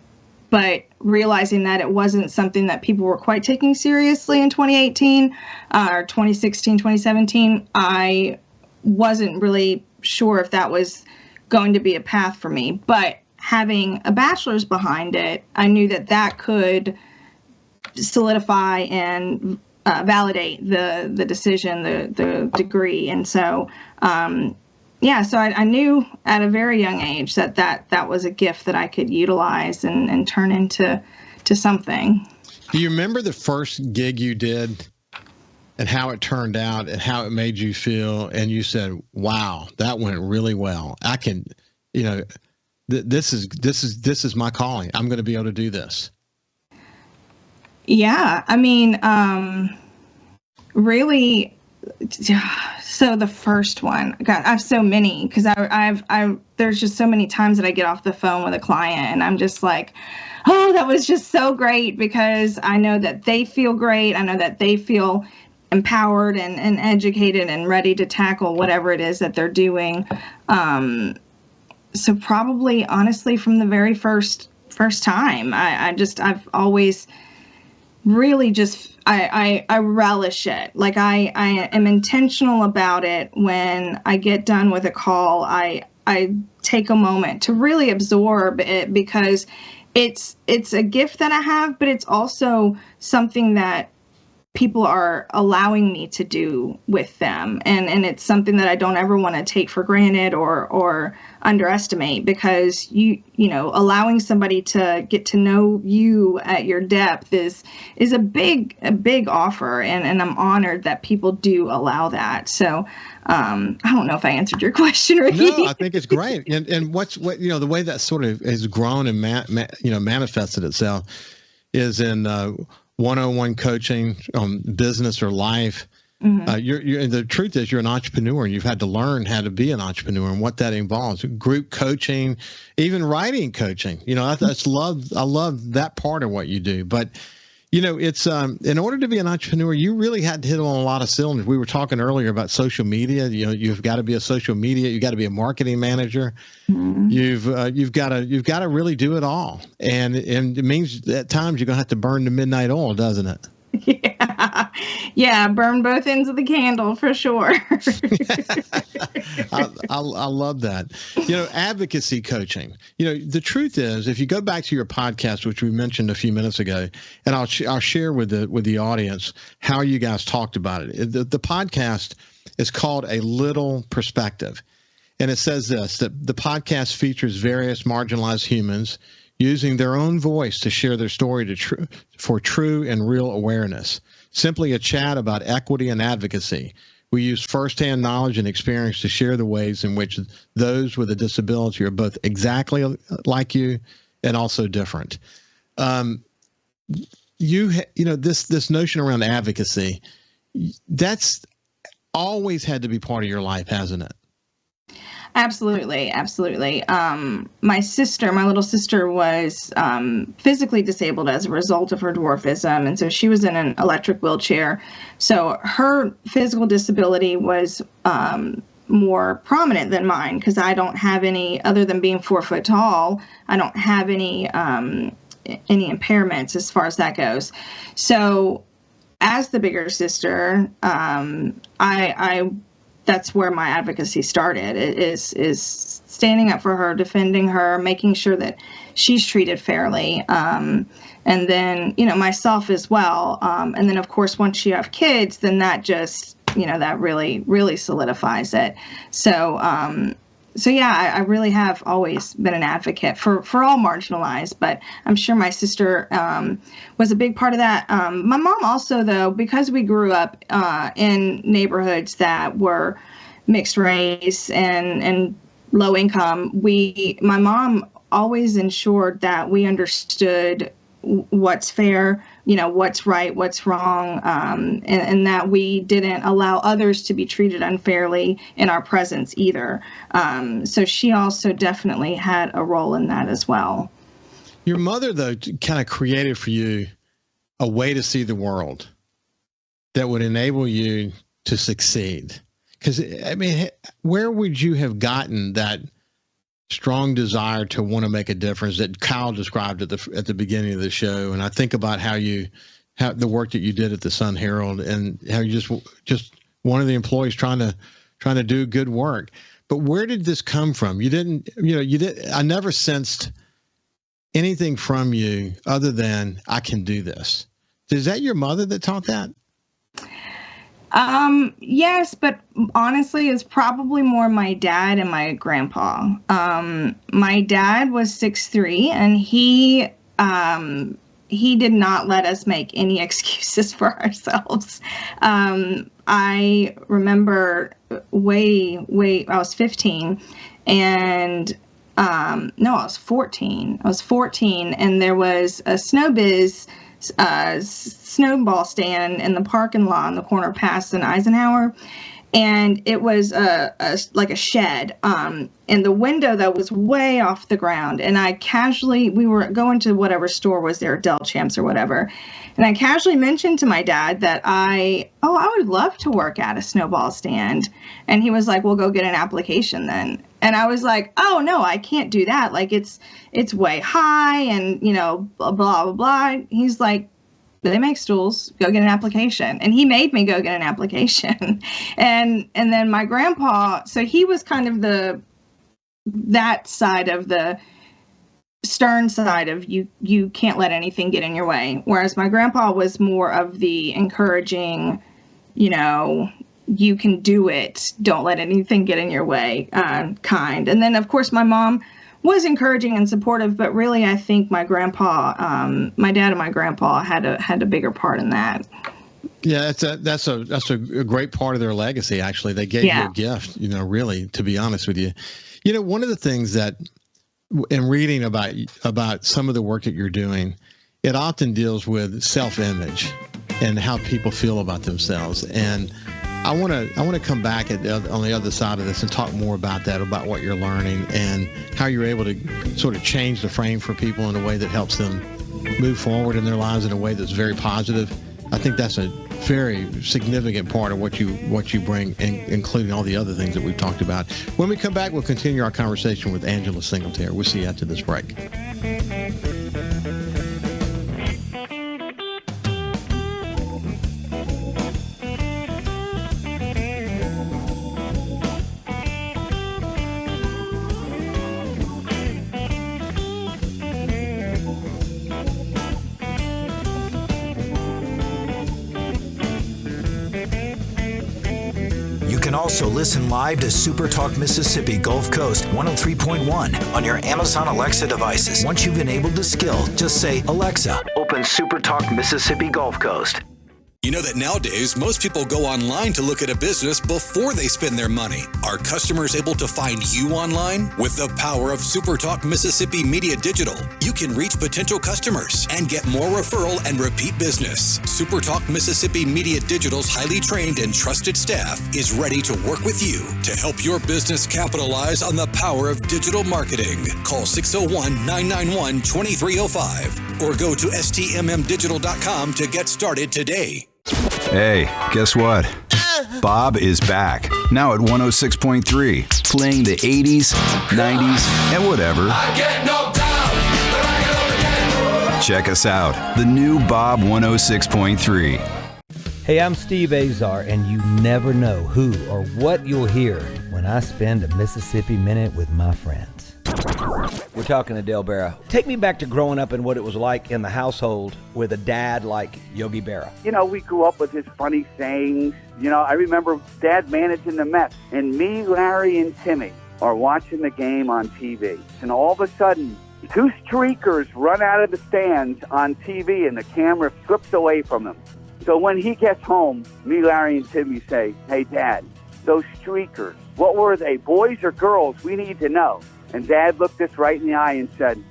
but realizing that it wasn't something that people were quite taking seriously in 2018 or 2016, 2017, I wasn't really sure if that was going to be a path for me. But having a bachelor's behind it, I knew that could solidify and validate the decision, the degree. And so, so I knew at a very young age that was a gift that I could utilize and turn into something. Do you remember the first gig you did and how it turned out and how it made you feel? And you said, wow, that went really well. I can, this is my calling. I'm going to be able to do this. Yeah. I mean, really. So the first one, God, I have so many, because there's just so many times that I get off the phone with a client and I'm just like, oh, that was just so great, because I know that they feel great. I know that they feel empowered and educated and ready to tackle whatever it is that they're doing. So probably, honestly, from the very first time, I've always really just, I relish it. Like I am intentional about it. When I get done with a call, I take a moment to really absorb it, because it's a gift that I have, but it's also something that people are allowing me to do with them. And it's something that I don't ever want to take for granted or underestimate, because allowing somebody to get to know you at your depth is a big offer. And I'm honored that people do allow that. So I don't know if I answered your question, Ricky. No, I think it's great. And the way that sort of has grown and manifested itself is in one-on-one coaching, business or life. Mm-hmm. The truth is you're an entrepreneur, and you've had to learn how to be an entrepreneur and what that involves. Group coaching, even writing coaching. I love that part of what you do. But it's in order to be an entrepreneur, you really had to hit on a lot of cylinders. We were talking earlier about social media. You've got to be a social media. You got to be a marketing manager. Mm-hmm. You've got to really do it all. And it means at times you're gonna have to burn the midnight oil, doesn't it? Yeah, burn both ends of the candle for sure. I love that. Advocacy coaching. The truth is, if you go back to your podcast, which we mentioned a few minutes ago, and I'll share with the audience how you guys talked about it. The podcast is called A Little Perspective, and it says this: that the podcast features various marginalized humans using their own voice to share their story for true and real awareness. Simply a chat about equity and advocacy. We use firsthand knowledge and experience to share the ways in which those with a disability are both exactly like you and also different. This notion around advocacy, that's always had to be part of your life, hasn't it? Absolutely. My little sister was physically disabled as a result of her dwarfism, and so she was in an electric wheelchair. So her physical disability was more prominent than mine, because I don't have any, other than being 4 foot tall, I don't have any impairments as far as that goes. So as the bigger sister, I that's where my advocacy started, is standing up for her, defending her, making sure that she's treated fairly. And then, myself as well. And then, of course, once you have kids, then that just, that really, really solidifies it. So yeah, I really have always been an advocate for all marginalized, but I'm sure my sister was a big part of that. My mom also, though, because we grew up in neighborhoods that were mixed race and low income, my mom always ensured that we understood what's fair, what's right, what's wrong, and that we didn't allow others to be treated unfairly in our presence either. So she also definitely had a role in that as well. Your mother, though, kind of created for you a way to see the world that would enable you to succeed. Because, I mean, where would you have gotten that strong desire to want to make a difference that Kyle described at the beginning of the show? And I think about how the work that you did at the Sun Herald, and how you just one of the employees trying to do good work. But where did this come from? I never sensed anything from you other than, I can do this. Is that your mother that taught that? Yes, but honestly, it's probably more my dad and my grandpa. My dad was 6'3", and he did not let us make any excuses for ourselves. I remember I was 15, and no, I was 14. I was 14, and there was a snowball stand in the parking lot on the corner past and Eisenhower, and it was like a shed, and the window though was way off the ground, and we were going to whatever store was there, Del Champs or whatever, and I casually mentioned to my dad that I would love to work at a snowball stand, and he was like, well, go get an application then. And I was like, oh no, I can't do that, like it's way high, and blah blah blah. He's like, they make stools, go get an application. And he made me go get an application. and then my grandpa, so he was kind of that side of the stern side of you can't let anything get in your way, whereas my grandpa was more of the encouraging, you can do it, don't let anything get in your way kind. And then of course my mom was encouraging and supportive, but really I think my dad and my grandpa had a bigger part in that. Yeah, that's a great part of their legacy. Actually, they gave you a gift. Really, to be honest with you, one of the things that in reading about some of the work that you're doing, it often deals with self-image and how people feel about themselves. And I want to come back on the other side of this and talk more about that, about what you're learning and how you're able to sort of change the frame for people in a way that helps them move forward in their lives in a way that's very positive. I think that's a very significant part of what you bring, including all the other things that we've talked about. When we come back, we'll continue our conversation with Angela Singletary. We'll see you after this break. You can also listen live to SuperTalk Mississippi Gulf Coast 103.1 on your Amazon Alexa devices. Once you've enabled the skill, just say, Alexa, open SuperTalk Mississippi Gulf Coast. You know that nowadays, most people go online to look at a business before they spend their money. Are customers able to find you online? With the power of SuperTalk Mississippi Media Digital, you can reach potential customers and get more referral and repeat business. SuperTalk Mississippi Media Digital's highly trained and trusted staff is ready to work with you to help your business capitalize on the power of digital marketing. Call 601-991-2305 or go to stmmdigital.com to get started today. Hey, guess what? Bob is back. Now at 106.3, playing the 80s, 90s, and whatever. I get knocked down, but I get up again. Check us out. The new Bob 106.3. Hey, I'm Steve Azar, and you never know who or what you'll hear when I spend a Mississippi Minute with my friends. We're talking to Del Berra. Take me back to growing up and what it was like in the household with a dad like Yogi Berra. You know, we grew up with his funny sayings. You know, I remember Dad managing the Mets, and me, Larry, and Timmy are watching the game on TV. And all of a sudden, two streakers run out of the stands on TV, and the camera slips away from them. So when he gets home, me, Larry, and Timmy say, "Hey, Dad, those streakers, what were they, boys or girls? We need to know." And Dad looked us right in the eye and said,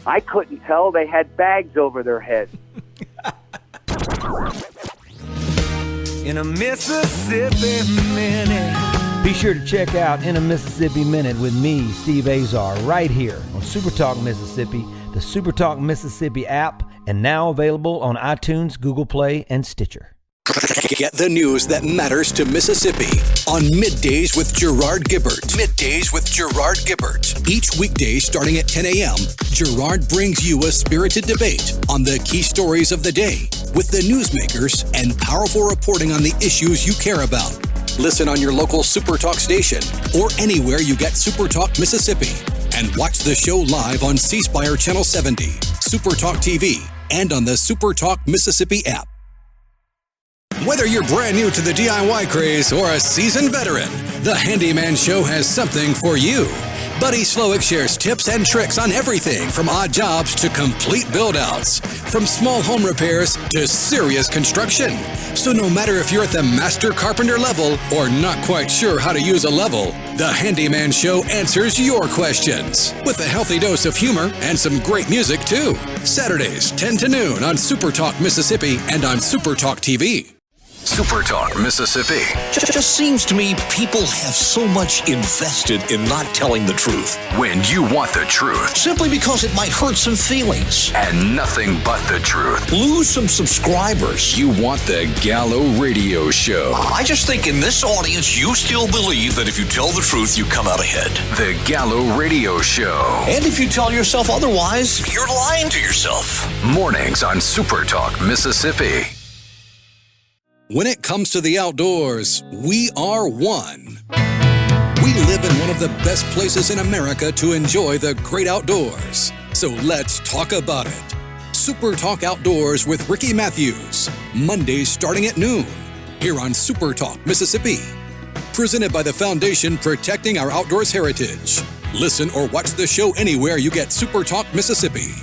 "I couldn't tell. They had bags over their heads." In a Mississippi Minute. Be sure to check out In a Mississippi Minute with me, Steve Azar, right here on SuperTalk Mississippi, the SuperTalk Mississippi app, and now available on iTunes, Google Play, and Stitcher. Get the news that matters to Mississippi on Middays with Gerard Gibbert. Middays with Gerard Gibbert. Each weekday starting at 10 a.m., Gerard brings you a spirited debate on the key stories of the day with the newsmakers and powerful reporting on the issues you care about. Listen on your local SuperTalk station or anywhere you get SuperTalk Mississippi. And watch the show live on C Spire Channel 70, SuperTalk TV, and on the SuperTalk Mississippi app. Whether you're brand new to the DIY craze or a seasoned veteran, the Handyman Show has something for you. Buddy Slowick shares tips and tricks on everything from odd jobs to complete build-outs, from small home repairs to serious construction. So no matter if you're at the master carpenter level or not quite sure how to use a level, the Handyman Show answers your questions with a healthy dose of humor and some great music too. Saturdays, 10 to noon on SuperTalk Mississippi and on SuperTalk TV. SuperTalk Mississippi. Just seems to me people have so much invested in not telling the truth. When you want the truth. Simply because it might hurt some feelings. And nothing but the truth. Lose some subscribers. You want the Gallo Radio Show. I just think in this audience, you still believe that if you tell the truth, you come out ahead. The Gallo Radio Show. And if you tell yourself otherwise, you're lying to yourself. Mornings on SuperTalk Mississippi. When it comes to the outdoors, we are one. We live in one of the best places in America to enjoy the great outdoors. So let's talk about it. Super Talk Outdoors with Ricky Matthews. Mondays starting at noon. Here on Super Talk Mississippi. Presented by the Foundation Protecting Our Outdoors Heritage. Listen or watch the show anywhere you get Super Talk Mississippi.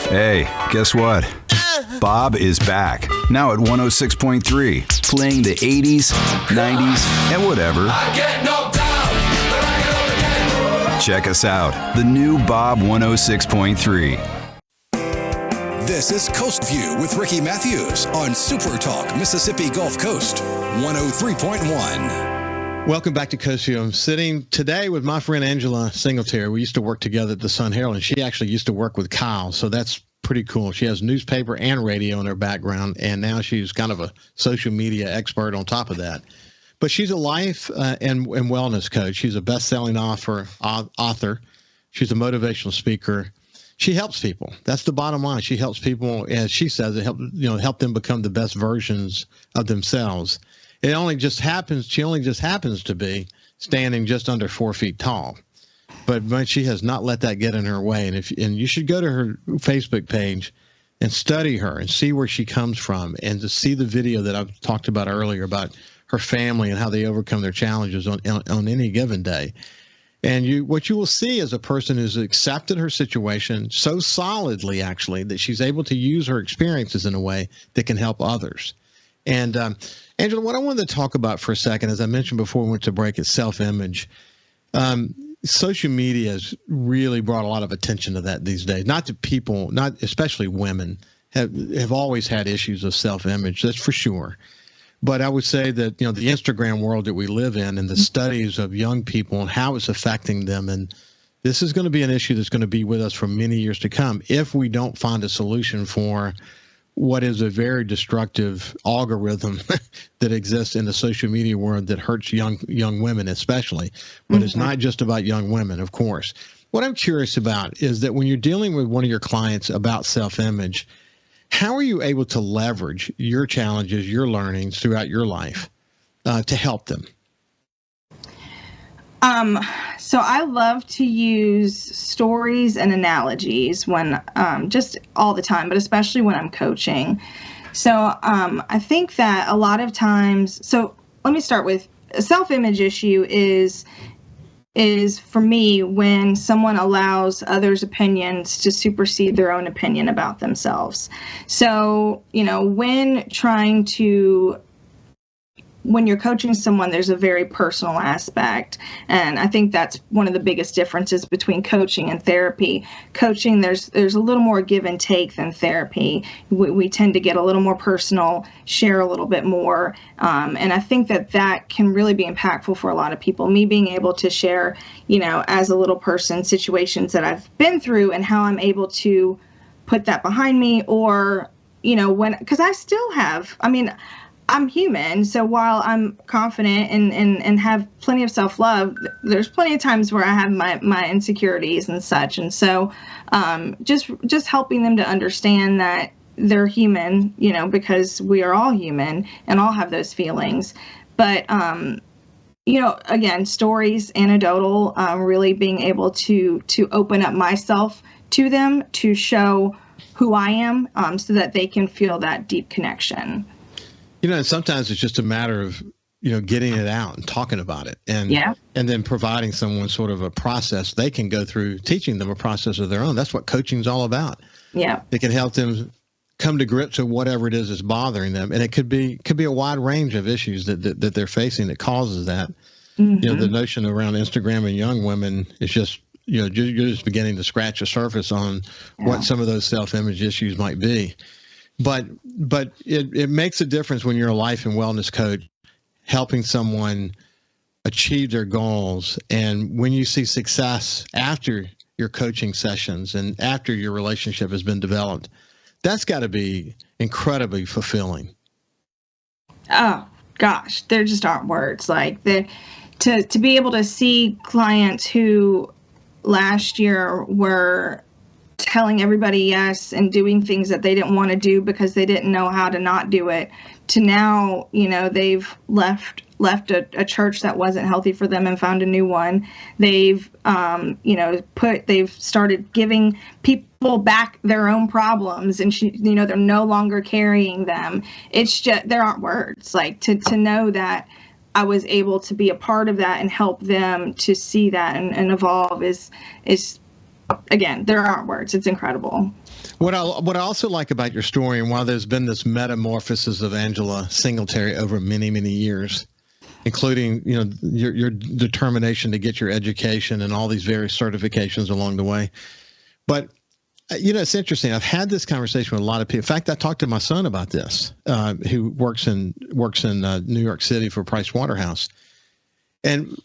Hey, guess what? Bob is back. Now at 106.3, playing the 80s, 90s, and whatever. I get knocked down, but I get up again. Check us out. The new Bob 106.3. This is Coast View with Ricky Matthews on Super Talk Mississippi Gulf Coast 103.1. Welcome back to Coast View. I'm sitting today with my friend Angela Singletary. We used to work together at the Sun Herald, and she actually used to work with Kyle, so that's pretty cool. She has newspaper and radio in her background, and now she's kind of a social media expert on top of that. But she's a life and wellness coach. She's a best-selling author. She's a motivational speaker. She helps people. That's the bottom line. She helps people, as she says, help them become the best versions of themselves. She only just happens to be standing just under 4 feet tall, but she has not let that get in her way. And you should go to her Facebook page and study her and see where she comes from, and to see the video that I've talked about earlier about her family and how they overcome their challenges on any given day. And what you will see is a person who's accepted her situation so solidly, actually, that she's able to use her experiences in a way that can help others. And Angela, what I wanted to talk about for a second, as I mentioned before we went to break, is self-image. Social media has really brought a lot of attention to that these days. Not to people, not especially women, have always had issues of self-image. That's for sure. But I would say that, the Instagram world that we live in and the studies of young people and how it's affecting them, and this is going to be an issue that's going to be with us for many years to come if we don't find a solution for what is a very destructive algorithm that exists in the social media world that hurts young women especially. But it's not just about young women, of course. What I'm curious about is that when you're dealing with one of your clients about self-image, how are you able to leverage your challenges, your learnings throughout your life to help them? So I love to use stories and analogies when just all the time, but especially when I'm coaching. So I think that a lot of times, so let me start with a self-image issue is for me when someone allows others' opinions to supersede their own opinion about themselves. So, when you're coaching someone, there's a very personal aspect. And I think that's one of the biggest differences between coaching and therapy. Coaching, there's a little more give and take than therapy. We tend to get a little more personal, share a little bit more. And I think that can really be impactful for a lot of people. Me being able to share, as a little person, situations that I've been through and how I'm able to put that behind me, or, because I still have, I'm human, so while I'm confident and have plenty of self-love, there's plenty of times where I have my insecurities and such. And so just helping them to understand that they're human, because we are all human and all have those feelings. But, again, stories, anecdotal, really being able to open up myself to them, to show who I am, so that they can feel that deep connection. And sometimes it's just a matter of, getting it out and talking about it and then providing someone sort of a process they can go through, teaching them a process of their own. That's what coaching's all about. Yeah. It can help them come to grips with whatever it is that's bothering them. And it could be a wide range of issues that they're facing that causes that. Mm-hmm. The notion around Instagram and young women is just, you're just beginning to scratch the surface on what some of those self-image issues might be. But it makes a difference when you're a life and wellness coach, helping someone achieve their goals. And when you see success after your coaching sessions and after your relationship has been developed, that's got to be incredibly fulfilling. Oh, gosh, there just aren't words. Like to be able to see clients who last year were telling everybody yes and doing things that they didn't want to do because they didn't know how to not do it, to now, they've left a church that wasn't healthy for them and found a new one. They've, they've started giving people back their own problems, and they're no longer carrying them. It's just, there aren't words. Like to know that I was able to be a part of that and help them to see that and evolve is again, there aren't words. It's incredible. What I also like about your story, and while there's been this metamorphosis of Angela Singletary over many, many years, including, your determination to get your education and all these various certifications along the way. But, it's interesting. I've had this conversation with a lot of people. In fact, I talked to my son about this, who works in New York City for Price Waterhouse. And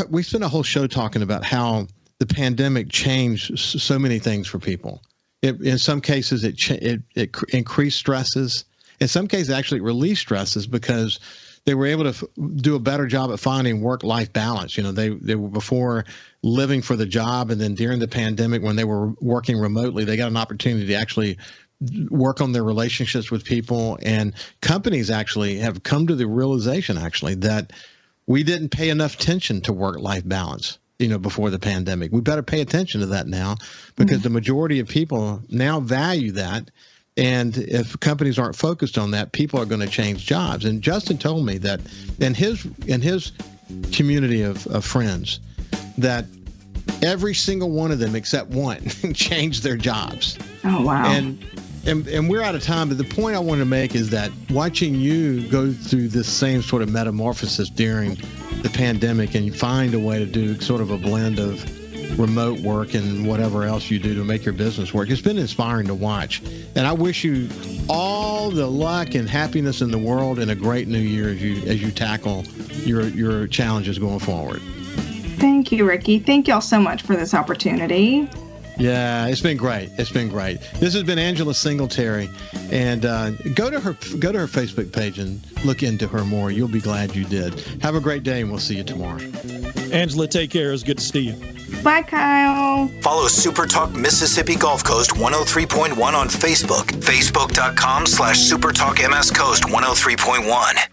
we spent a whole show talking about how the pandemic changed so many things for people. In some cases, it increased stresses. In some cases, actually, it released stresses because they were able to do a better job at finding work-life balance. They were before living for the job, and then during the pandemic, when they were working remotely, they got an opportunity to actually work on their relationships with people. And companies actually have come to the realization, that we didn't pay enough attention to work-life balance. Before the pandemic. We better pay attention to that now, because the majority of people now value that. And if companies aren't focused on that, people are going to change jobs. And Justin told me that in his community of friends, that every single one of them except one changed their jobs. Oh, wow. And we're out of time, but the point I want to make is that watching you go through this same sort of metamorphosis during the pandemic and you find a way to do sort of a blend of remote work and whatever else you do to make your business work, it's been inspiring to watch. And I wish you all the luck and happiness in the world and a great new year as you tackle your challenges going forward. Thank you, Ricky. Thank y'all so much for this opportunity. Yeah, it's been great. It's been great. This has been Angela Singletary, and go to her Facebook page and look into her more. You'll be glad you did. Have a great day, and we'll see you tomorrow. Angela, take care. It's good to see you. Bye, Kyle. Follow SuperTalk Mississippi Gulf Coast 103.1 on Facebook. Facebook.com/SuperTalk MS Coast 103.1.